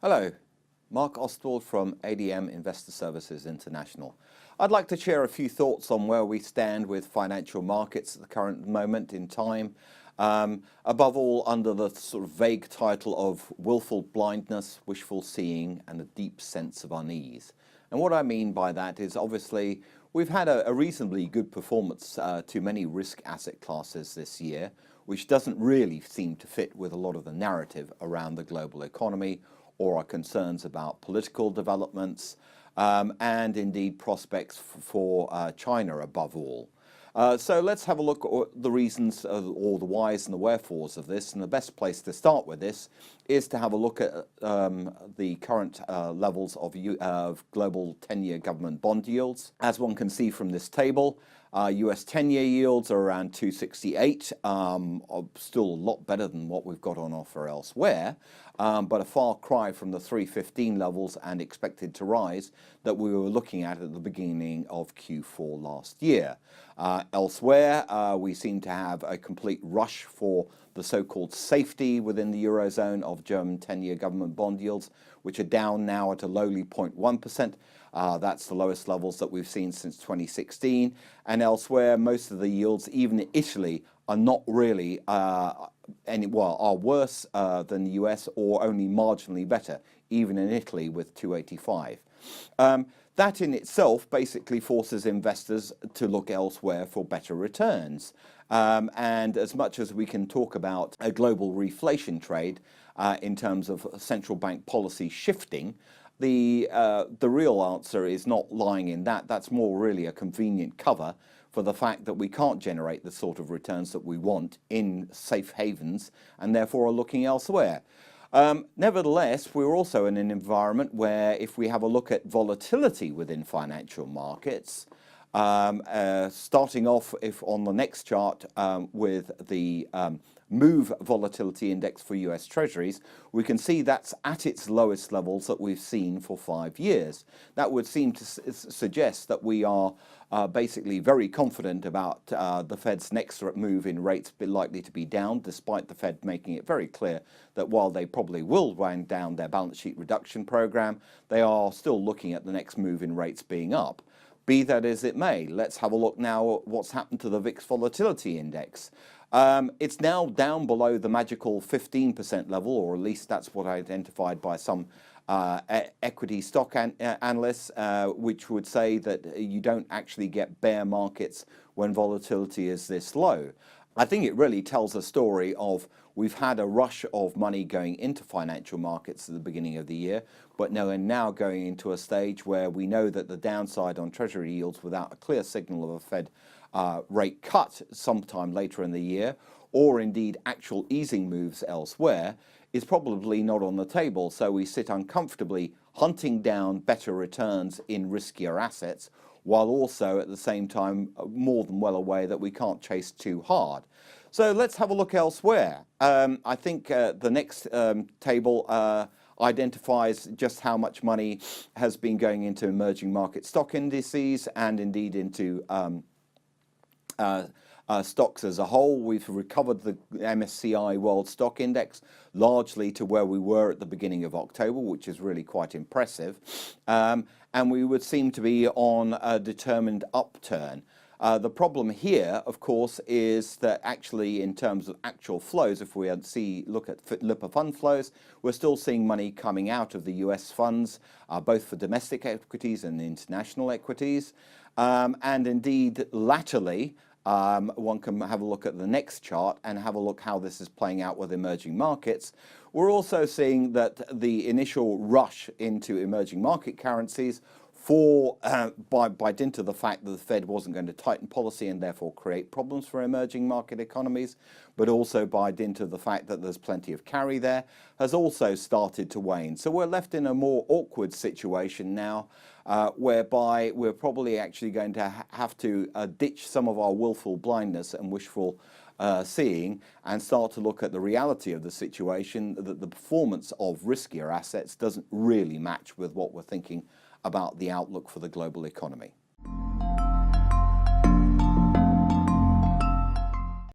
Hello, Mark Ostwald from ADM Investor Services International. I'd like to share a few thoughts on where we stand with financial markets at the current moment in time. Above all, under the sort of vague title of willful blindness, wishful seeing, and a deep sense of unease. And what I mean by that is obviously we've had a reasonably good performance to many risk asset classes this year, which doesn't really seem to fit with a lot of the narrative around the global economy or our concerns about political developments and indeed prospects for China above all. So let's have a look at the reasons or the whys and the wherefores of this. And the best place to start with this is to have a look at the current levels of global 10-year government bond yields. As one can see from this table, US 10-year yields are around 268, still a lot better than what we've got on offer elsewhere, but a far cry from the 315 levels and expected to rise that we were looking at the beginning of Q4 last year. Elsewhere, we seem to have a complete rush for the so-called safety within the Eurozone of German 10-year government bond yields, which are down now at a lowly 0.1%. That's the lowest levels that we've seen since 2016. And elsewhere, most of the yields, even in Italy, are not really are worse than the US or only marginally better, even in Italy with 285. That in itself basically forces investors to look elsewhere for better returns. And as much as we can talk about a global reflation trade in terms of central bank policy shifting, the real answer is not lying in that. That's more really a convenient cover for the fact that we can't generate the sort of returns that we want in safe havens and therefore are looking elsewhere. Nevertheless, we're also in an environment where if we have a look at volatility within financial markets, starting off on the next chart with the MOVE Volatility Index for US Treasuries, we can see that's at its lowest levels that we've seen for 5 years. That would seem to suggest that we are basically very confident about the Fed's next move in rates likely to be down, despite the Fed making it very clear that while they probably will wind down their balance sheet reduction program, they are still looking at the next move in rates being up. Be that as it may, let's have a look now at what's happened to the VIX Volatility Index. It's now down below the magical 15% level, or at least that's what identified by some equity stock analysts, which would say that you don't actually get bear markets when volatility is this low. I think it really tells a story of we've had a rush of money going into financial markets at the beginning of the year, but now going into a stage where we know that the downside on Treasury yields without a clear signal of a Fed rate cut sometime later in the year, or indeed actual easing moves elsewhere, is probably not on the table. So we sit uncomfortably hunting down better returns in riskier assets, while also at the same time more than well aware that we can't chase too hard. So let's have a look elsewhere. I think the next table identifies just how much money has been going into emerging market stock indices and indeed into stocks as a whole. We've recovered the MSCI World Stock Index largely to where we were at the beginning of October, which is really quite impressive. And we would seem to be on a determined upturn. The problem here, of course, is that actually in terms of actual flows, if we look at Lipper fund flows, we're still seeing money coming out of the US funds, both for domestic equities and international equities. And indeed, latterly, one can have a look at the next chart and have a look how this is playing out with emerging markets. We're also seeing that the initial rush into emerging market currencies by dint of the fact that the Fed wasn't going to tighten policy and therefore create problems for emerging market economies, but also by dint of the fact that there's plenty of carry there, has also started to wane. So we're left in a more awkward situation now, whereby we're probably actually going to have to ditch some of our willful blindness and wishful seeing and start to look at the reality of the situation, that the performance of riskier assets doesn't really match with what we're thinking about the outlook for the global economy.